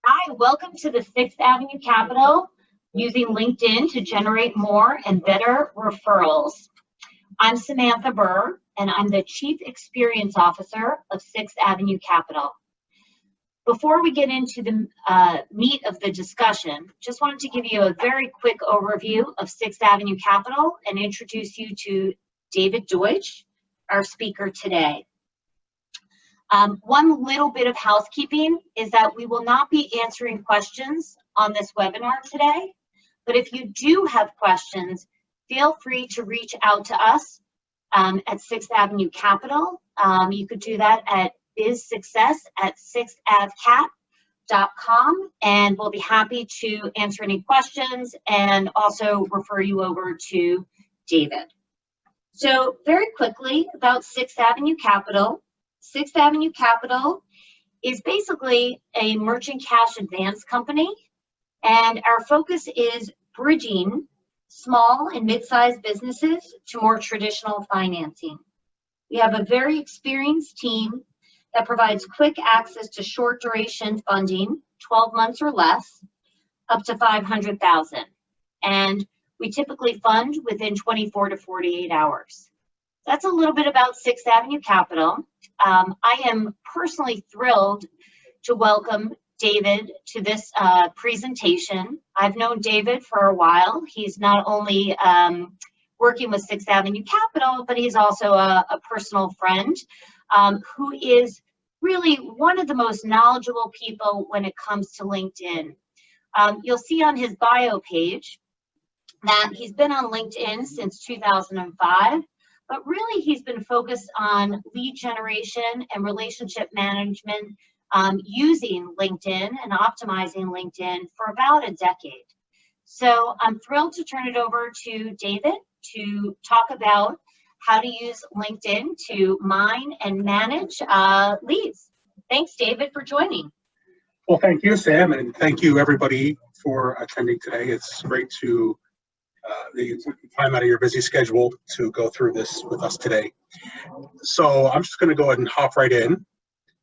Hi, welcome to the 6th Avenue Capital, using LinkedIn to generate more and better referrals. I'm Samantha Burr, and I'm the Chief Experience Officer of 6th Avenue Capital. Before we get into the meat of the discussion, just wanted to give you a very quick overview of 6th Avenue Capital and introduce you to David Deutsch, our speaker today. One little bit of housekeeping is that we will not be answering questions on this webinar today, but if you do have questions, feel free to reach out to us at 6th Avenue Capital. You could do that at bizsuccess@sixthavecap.com, and we'll be happy to answer any questions and also refer you over to David. So very quickly about 6th Avenue Capital. 6th Avenue Capital is basically a merchant cash advance company, and our focus is bridging small and mid-sized businesses to more traditional financing. We have a very experienced team that provides quick access to short duration funding, 12 months or less, up to $500,000. And we typically fund within 24 to 48 hours. That's a little bit about 6th Avenue Capital. I am personally thrilled to welcome David to this presentation. I've known David for a while. He's not only working with 6th Avenue Capital, but he's also a personal friend who is really one of the most knowledgeable people when it comes to LinkedIn. You'll see on his bio page that he's been on LinkedIn since 2005. But really, he's been focused on lead generation and relationship management using LinkedIn and optimizing LinkedIn for about a decade. So I'm thrilled to turn it over to David to talk about how to use LinkedIn to mine and manage leads. Thanks, David, for joining. Well, thank you, Sam, and thank you, everybody, for attending today. It's great to you took time out of your busy schedule to go through this with us today. So I'm just going to go ahead and hop right in,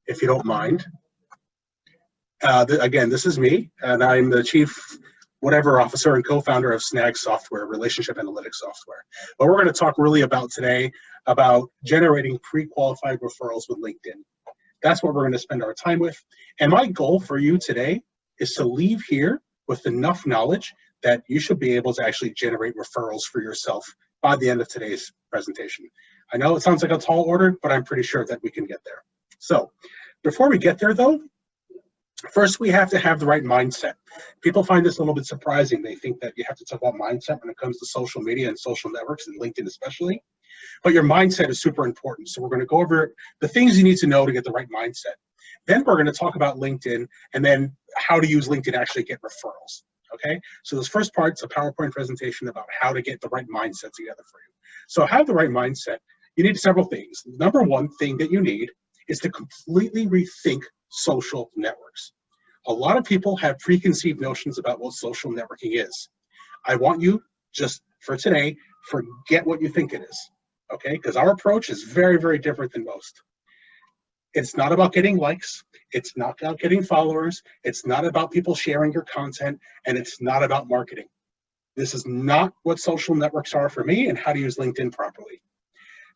if you don't mind. Again, this is me, and I'm the Chief Whatever Officer and co-founder of Snag Software, relationship analytics software. But we're going to talk really about today about generating pre-qualified referrals with LinkedIn. That's what we're going to spend our time with. And my goal for you today is to leave here with enough knowledge that you should be able to actually generate referrals for yourself by the end of today's presentation. I know it sounds like a tall order, but I'm pretty sure that we can get there. So before we get there though, first we have to have the right mindset. People find this a little bit surprising. They think that you have to talk about mindset when it comes to social media and social networks, and LinkedIn especially. But your mindset is super important. So we're going to go over the things you need to know to get the right mindset. Then we're going to talk about LinkedIn and then how to use LinkedIn to actually get referrals. Okay, so this first part's a PowerPoint presentation about how to get the right mindset together for you. So have the right mindset, you need several things. Number one thing that you need is to completely rethink social networks. A lot of people have preconceived notions about what social networking is. I want you, just for today, forget what you think it is, okay? Because our approach is very, very different than most. It's not about getting likes. It's not about getting followers. It's not about people sharing your content, and it's not about marketing. This is not what social networks are for me and how to use LinkedIn properly.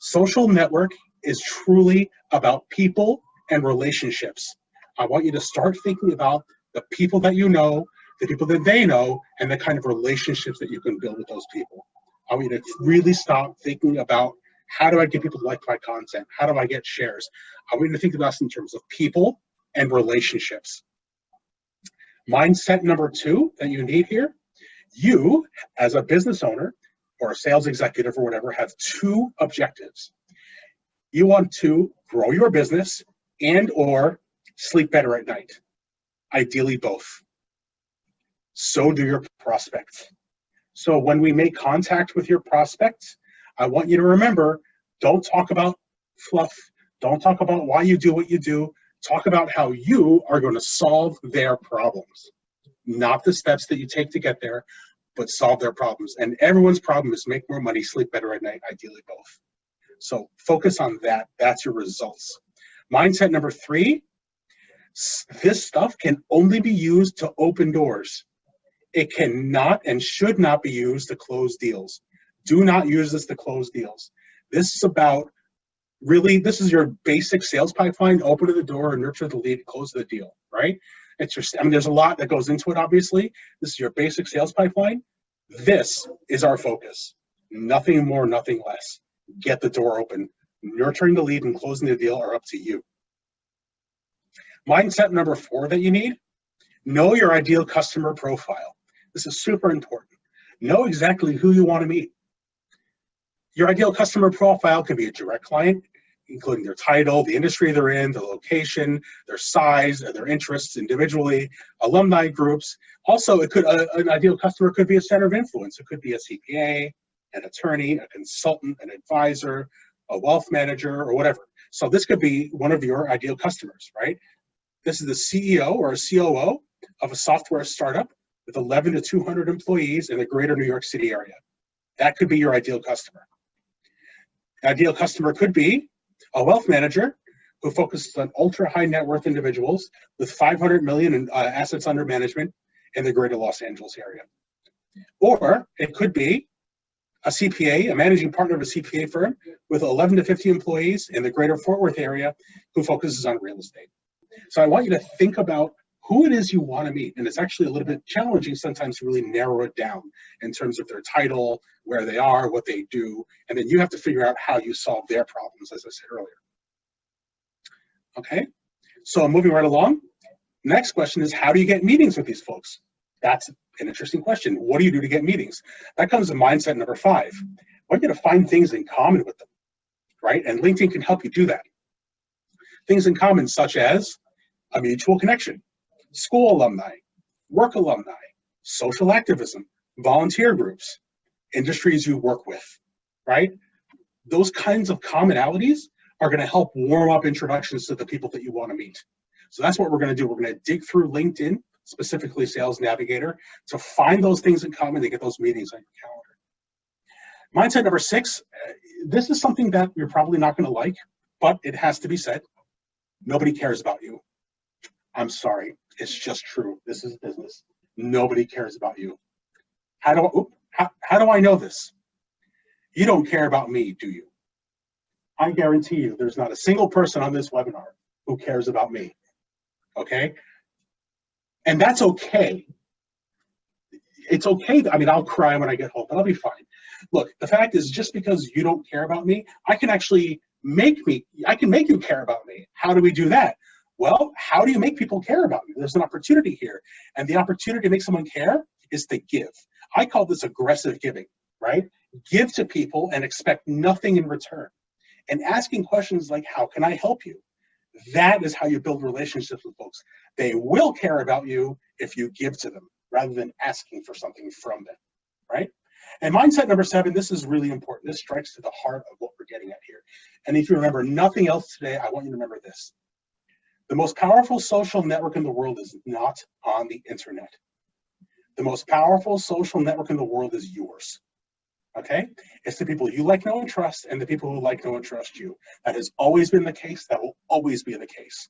Social network is truly about people and relationships. I want you to start thinking about the people that you know, the people that they know, and the kind of relationships that you can build with those people. I want you to really stop thinking about how do I get people to like my content? How do I get shares? I want you to think about this in terms of people and relationships. Mindset number two that you need here, you as a business owner or a sales executive or whatever have two objectives. You want to grow your business and or sleep better at night, ideally both. So do your prospects. So when we make contact with your prospects, I want you to remember, don't talk about fluff. Don't talk about why you do what you do. Talk about how you are going to solve their problems. Not the steps that you take to get there, but solve their problems. And everyone's problem is make more money, sleep better at night, ideally both. So focus on that. That's your results. Mindset number three, This stuff can only be used to open doors. It cannot and should not be used to close deals. Do not use this to close deals. This is about really, this is your basic sales pipeline, open the door, nurture the lead, close the deal, right? It's just, I mean, there's a lot that goes into it, obviously. This is your basic sales pipeline. This is our focus. Nothing more, nothing less. Get the door open. Nurturing the lead and closing the deal are up to you. Mindset number 4 that you need, know your ideal customer profile. This is super important. Know exactly who you want to meet. Your ideal customer profile can be a direct client, including their title, the industry they're in, the location, their size, their interests individually, alumni groups. Also, it could an ideal customer could be a center of influence. It could be a CPA, an attorney, a consultant, an advisor, a wealth manager, or whatever. So this could be one of your ideal customers, right? This is the CEO or a COO of a software startup with 11 to 200 employees in the greater New York City area. That could be your ideal customer. Ideal customer could be a wealth manager who focuses on ultra high net worth individuals with 500 million in assets under management in the greater Los Angeles area. Or it could be a CPA, a managing partner of a CPA firm with 11 to 50 employees in the greater Fort Worth area who focuses on real estate. So I want you to think about who it is you want to meet. And it's actually a little bit challenging sometimes to really narrow it down in terms of their title, where they are, what they do, and then you have to figure out how you solve their problems, as I said earlier. Okay, so moving right along. Next question is, how do you get meetings with these folks? That's an interesting question. What do you do to get meetings? That comes to mindset number 5. I want you to find things in common with them, right? And LinkedIn can help you do that. Things in common such as a mutual connection, school alumni, work alumni, social activism, volunteer groups, industries you work with, right? Those kinds of commonalities are going to help warm up introductions to the people that you want to meet. So that's what we're going to do. We're going to dig through LinkedIn, specifically Sales Navigator, to find those things in common to get those meetings on your calendar. Mindset number 6, this is something that you're probably not going to like, but it has to be said. Nobody cares about you. I'm sorry, it's just true. This is business. Nobody cares about you. How do I know this? You don't care about me, do you? I guarantee you there's not a single person on this webinar who cares about me, okay? And that's okay. It's okay. I mean, I'll cry when I get home, but I'll be fine. Look, the fact is, just because you don't care about me, I can make you care about me. How do we do that? Well, how do you make people care about you? There's an opportunity here. And the opportunity to make someone care is to give. I call this aggressive giving, right? Give to people and expect nothing in return. And asking questions like, how can I help you? That is how you build relationships with folks. They will care about you if you give to them rather than asking for something from them, right? And mindset number 7, this is really important. This strikes to the heart of what we're getting at here. And if you remember nothing else today, I want you to remember this. The most powerful social network in the world is not on the internet. The most powerful social network in the world is yours, okay? It's the people you like, know, and trust, and the people who like, know, and trust you. That has always been the case. That will always be the case,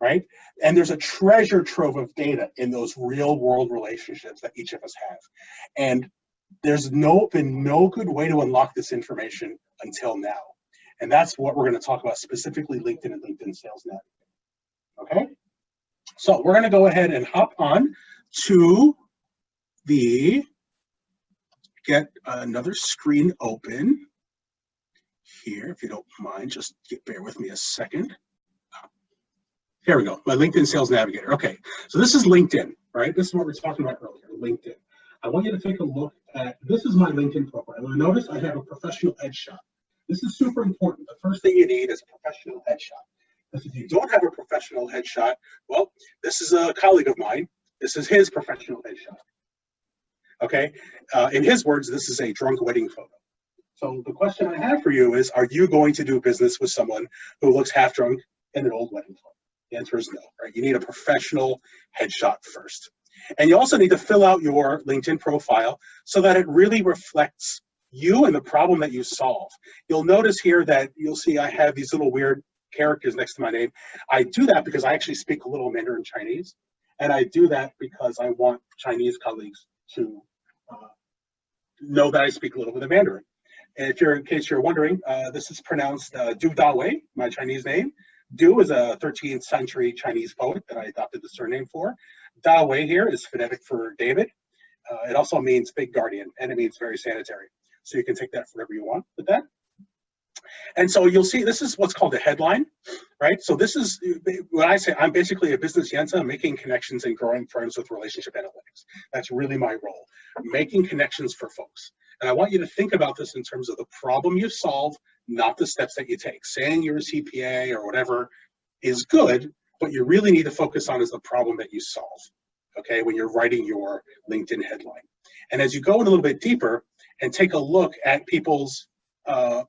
right? And there's a treasure trove of data in those real world relationships that each of us have. And there's been no good way to unlock this information until now. And that's what we're going to talk about, specifically LinkedIn and LinkedIn Sales Navigator. Okay, so we're going to go ahead and hop on to get another screen open here, if you don't mind. Just bear with me a second. Here we go, my LinkedIn Sales Navigator. Okay, so this is LinkedIn, right? This is what we were talking about earlier, LinkedIn. I want you to take a look at, this is my LinkedIn profile. And notice I have a professional headshot. This is super important. The first thing you need is a professional headshot. Because if you don't have a professional headshot, well, this is a colleague of mine. This is his professional headshot. Okay, in his words, this is a drunk wedding photo. So the question I have for you is, are you going to do business with someone who looks half drunk in an old wedding photo? The answer is no, right? You need a professional headshot first. And you also need to fill out your LinkedIn profile so that it really reflects you and the problem that you solve. You'll notice here that you'll see I have these little weird characters next to my name. I do that because I actually speak a little Mandarin Chinese, and I do that because I want Chinese colleagues to know that I speak a little bit of Mandarin. And if you're, in case you're wondering, this is pronounced Du Dawei, my Chinese name. Du is a 13th century Chinese poet that I adopted the surname for. Dawei here is phonetic for David. It also means big guardian, and it means very sanitary. So you can take that wherever you want with that. And so you'll see this is what's called a headline, right? So this is when I say I'm basically a business yenta, making connections and growing firms with relationship analytics. That's really my role, making connections for folks. And I want you to think about this in terms of the problem you solve, not the steps that you take. Saying you're a CPA or whatever is good, but you really need to focus on is the problem that you solve, okay, when you're writing your LinkedIn headline. And as you go in a little bit deeper and take a look at people's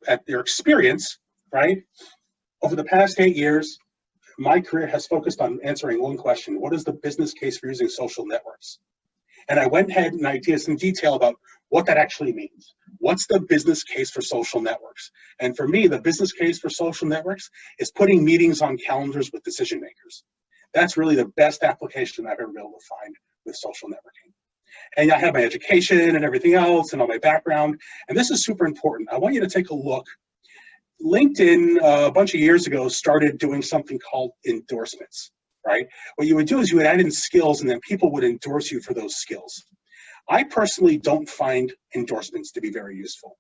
at their experience, right? Over the past 8 years, my career has focused on answering one question: what is the business case for using social networks? And I went ahead and I did some detail about what that actually means. What's the business case for social networks? And for me, the business case for social networks is putting meetings on calendars with decision makers. That's really the best application I've ever been able to find with social networking. And I have my education and everything else and all my background. And this is super important. I want you to take a look. LinkedIn, a bunch of years ago, started doing something called endorsements, right? What you would do is you would add in skills and then people would endorse you for those skills. I personally don't find endorsements to be very useful.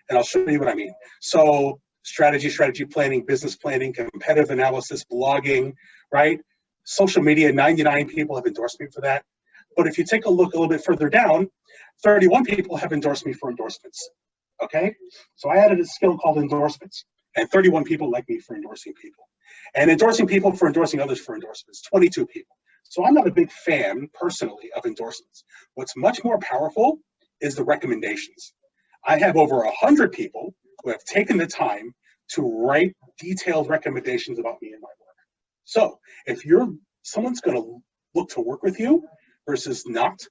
And I'll show you what I mean. So strategy planning, business planning, competitive analysis, blogging, right? Social media, 99 people have endorsed me for that. But if you take a look a little bit further down, 31 people have endorsed me for endorsements, okay? So I added a skill called endorsements, and 31 people like me for endorsing people. And endorsing people for endorsing others for endorsements, 22 people. So I'm not a big fan, personally, of endorsements. What's much more powerful is the recommendations. I have over 100 people who have taken the time to write detailed recommendations about me and my work. So if someone's gonna look to work with you, versus not.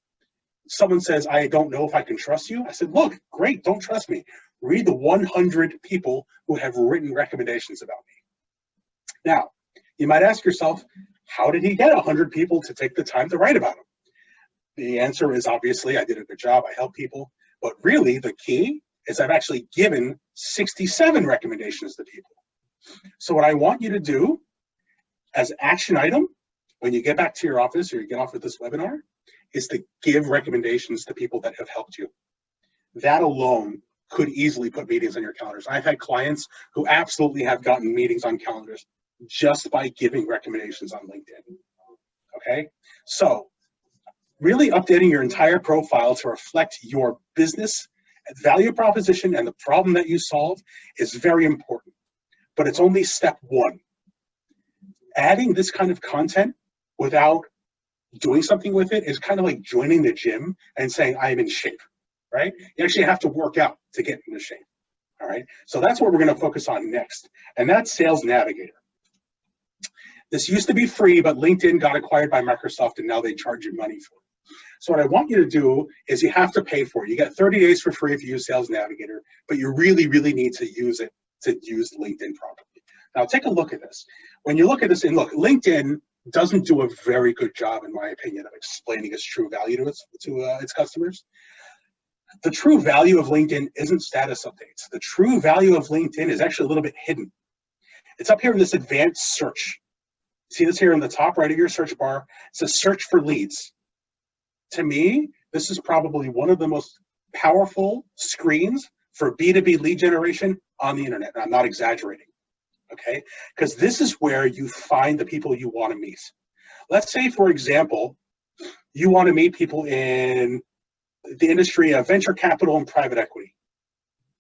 Someone says, I don't know if I can trust you. I said, look, great, don't trust me. Read the 100 people who have written recommendations about me. Now, you might ask yourself, how did he get 100 people to take the time to write about him? The answer is obviously I did a good job, I helped people, but really the key is I've actually given 67 recommendations to people. So what I want you to do as action item, when you get back to your office or you get off of this webinar, is to give recommendations to people that have helped you. That alone could easily put meetings on your calendars. I've had clients who absolutely have gotten meetings on calendars just by giving recommendations on LinkedIn, okay? So really updating your entire profile to reflect your business value proposition and the problem that you solve is very important, but it's only step one. Adding this kind of content without doing something with it is kind of like joining the gym and saying, I'm in shape, right? You actually have to work out to get into shape, all right? So that's what we're gonna focus on next, and that's Sales Navigator. This used to be free, but LinkedIn got acquired by Microsoft and now they charge you money for it. So what I want you to do is you have to pay for it. You get 30 days for free if you use Sales Navigator, but you really, really need to use it to use LinkedIn properly. Now take a look at this. When you look at this, and look, LinkedIn doesn't do a very good job, in my opinion, of explaining its true value to its customers. The true value of LinkedIn isn't status updates. The true value of LinkedIn is actually a little bit hidden. It's up here in this advanced search. See this here in the top right of your search bar? It says search for leads. To me, this is probably one of the most powerful screens for B2B lead generation on the internet. And I'm not exaggerating. Okay, because this is where you find the people you want to meet. Let's say, for example, you want to meet people in the industry of venture capital and private equity.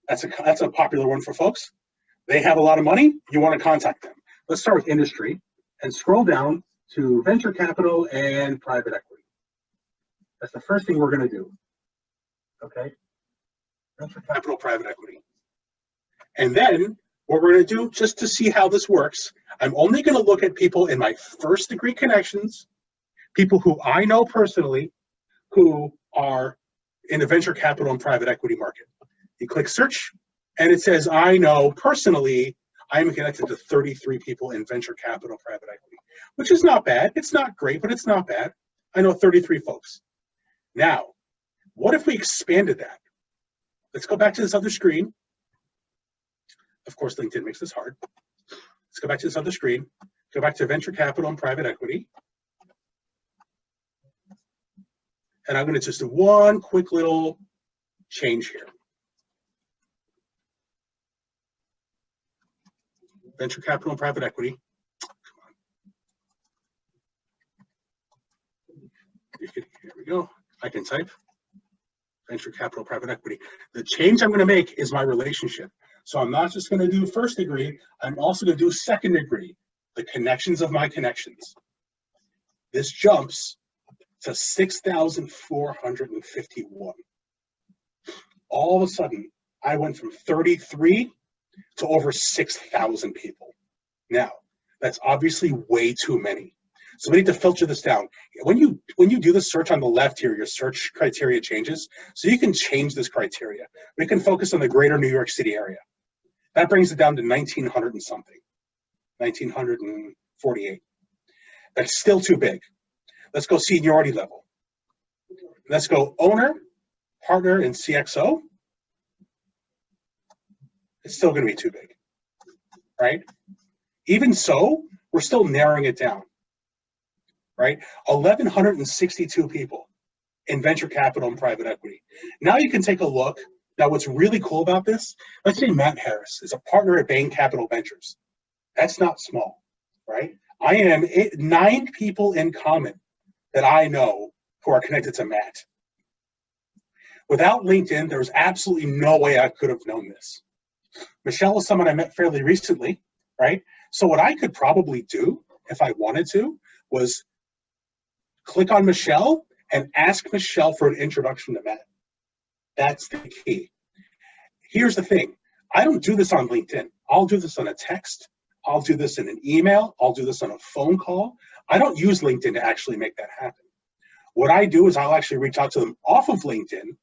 That's a popular one for folks. They have a lot of money, you want to contact them. Let's start with industry and scroll down to venture capital and private equity. That's the first thing we're going to do. Okay, venture capital, private equity. And then what we're going to do, just to see how this works, I'm only going to look at people in my first degree connections, people who I know personally, who are in the venture capital and private equity market. You click search, and it says, I know personally I am connected to 33 people in venture capital private equity, which is not bad. It's not great, but it's not bad. I know 33 folks. Now, what if we expanded that? Let's go back to this other screen. Of course, LinkedIn makes this hard. Let's go back to this other screen. Go back to venture capital and private equity. And I'm going to just do one quick little change here. Venture capital and private equity. Come on. Here we go. I can type venture capital, private equity. The change I'm going to make is my relationship. So I'm not just going to do first degree. I'm also going to do second degree, the connections of my connections. This jumps to 6,451. All of a sudden, I went from 33 to over 6,000 people. Now, that's obviously way too many. So we need to filter this down. When you do the search on the left here, your search criteria changes. So you can change this criteria. We can focus on the greater New York City area. That brings it down to 1,900 and something, 1,948. That's still too big. Let's go seniority level. Let's go owner, partner, and CXO. It's still going to be too big, right? Even so, we're still narrowing it down, right? 1,162 people in venture capital and private equity. Now you can take a look. Now, what's really cool about this, let's say Matt Harris is a partner at Bain Capital Ventures. That's not small, right? I am 9 people in common that I know who are connected to Matt. Without LinkedIn, there's absolutely no way I could have known this. Michelle is someone I met fairly recently, right? So what I could probably do, if I wanted to, was click on Michelle and ask Michelle for an introduction to Matt. That's the key. Here's the thing. I don't do this on LinkedIn. I'll do this on a text. I'll do this in an email. I'll do this on a phone call. I don't use LinkedIn to actually make that happen. What I do is I'll actually reach out to them off of LinkedIn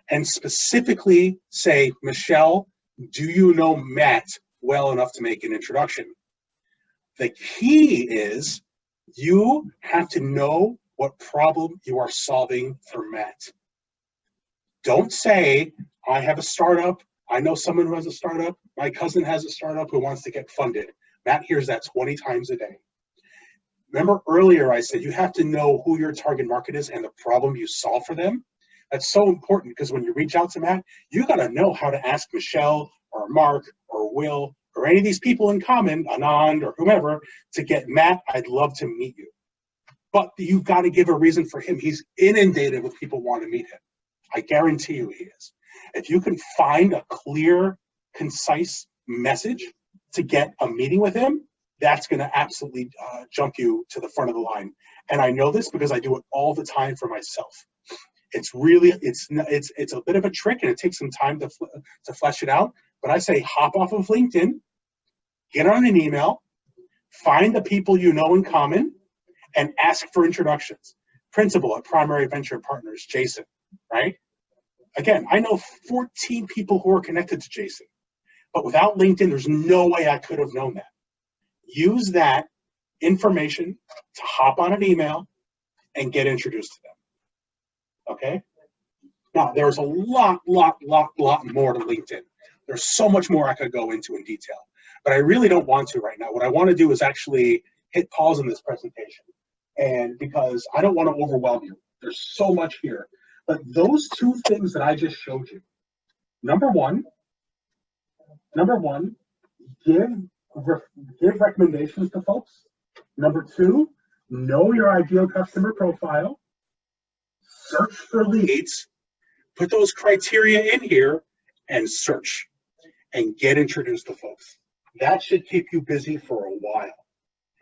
and specifically say, Michelle, do you know Matt well enough to make an introduction? The key is you have to know what problem you are solving for Matt. Don't say, I have a startup. I know someone who has a startup. My cousin has a startup who wants to get funded. Matt hears that 20 times a day. Remember earlier I said you have to know who your target market is and the problem you solve for them. That's so important because when you reach out to Matt, you got to know how to ask Michelle or Mark or Will or any of these people in common, Anand or whomever, to get Matt, I'd love to meet you. But you've got to give a reason for him. He's inundated with people wanting to meet him. I guarantee you he is. If you can find a clear, concise message to get a meeting with him, that's going to absolutely jump you to the front of the line. And I know this because I do it all the time for myself. It's really, it's a bit of a trick and it takes some time to flesh it out. But I say hop off of LinkedIn, get on an email, find the people you know in common, and ask for introductions. Principal at Primary Venture Partners, Jason, right? Again, I know 14 people who are connected to Jason, but without LinkedIn, there's no way I could have known that. Use that information to hop on an email and get introduced to them. Okay? Now, there's a lot more to LinkedIn. There's so much more I could go into in detail, but I really don't want to right now. What I want to do is actually hit pause on this presentation, and because I don't want to overwhelm you. There's so much here, but those 2 things that I just showed you. Number one, give recommendations to folks. Number 2, know your ideal customer profile. Search for leads. Put those criteria in here and search and get introduced to folks. That should keep you busy for a while,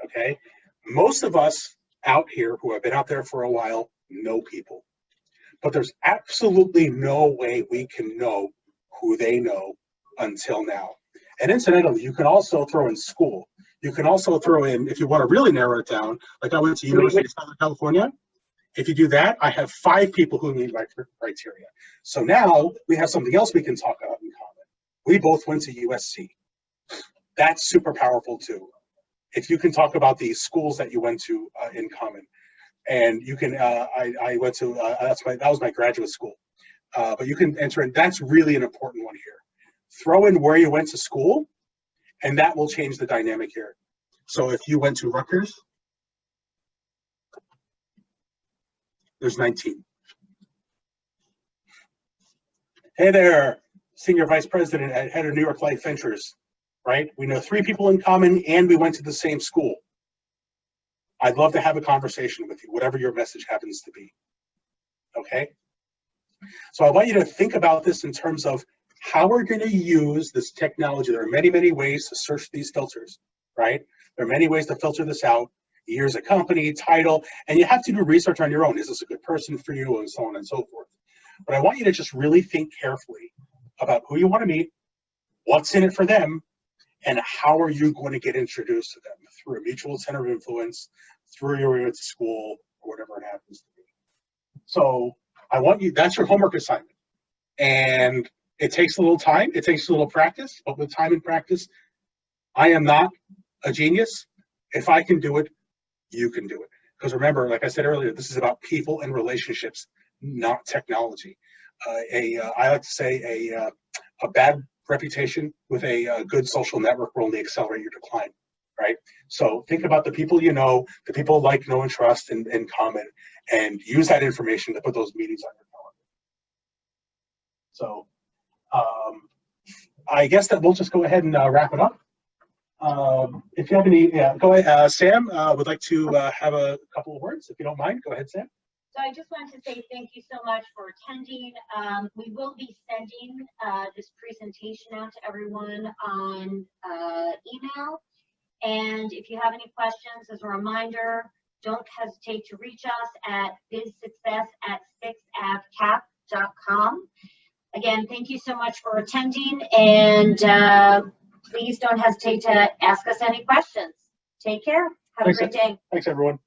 okay? Most of us out here who have been out there for a while know people, but there's absolutely no way we can know who they know until now. And incidentally, you can also throw in school. You can also throw in, if you want to really narrow it down, like I went to University of Southern California. If you do that, I have 5 people who meet my criteria. So now we have something else we can talk about in common. We both went to USC. That's super powerful too. If you can talk about the schools that you went to in common, and you can, I went to, that was my graduate school, but you can enter in, that's really an important one here. Throw in where you went to school, and that will change the dynamic here. So if you went to Rutgers, there's 19. Hey there, Senior Vice President at Head of New York Life Ventures, right? We know 3 people in common and we went to the same school. I'd love to have a conversation with you, whatever your message happens to be, okay? So I want you to think about this in terms of how we're gonna use this technology. There are many, many ways to search these filters, right? There are many ways to filter this out. Years of company, title, and you have to do research on your own. Is this a good person for you, and so on and so forth. But I want you to just really think carefully about who you want to meet, what's in it for them, and how are you going to get introduced to them through a mutual center of influence, through your school, or whatever it happens to be. So I want you, that's your homework assignment. And it takes a little time, it takes a little practice, but with time and practice, I am not a genius. If I can do it, you can do it. Because remember, like I said earlier, this is about people and relationships, not technology. I like to say a bad reputation with a good social network will only accelerate your decline, right? So think about the people you know, the people like, know, and trust and comment, and use that information to put those meetings on your calendar. So I guess that we'll just go ahead and wrap it up. If you have any, go ahead. Sam would like to have a couple of words, if you don't mind. Go ahead, Sam. So I just wanted to say thank you so much for attending. We will be sending this presentation out to everyone on email. And if you have any questions, as a reminder, don't hesitate to reach us at bizsuccess@sixavcap.com. Again, thank you so much for attending, and please don't hesitate to ask us any questions. Take care. Have a great day. Thanks, everyone.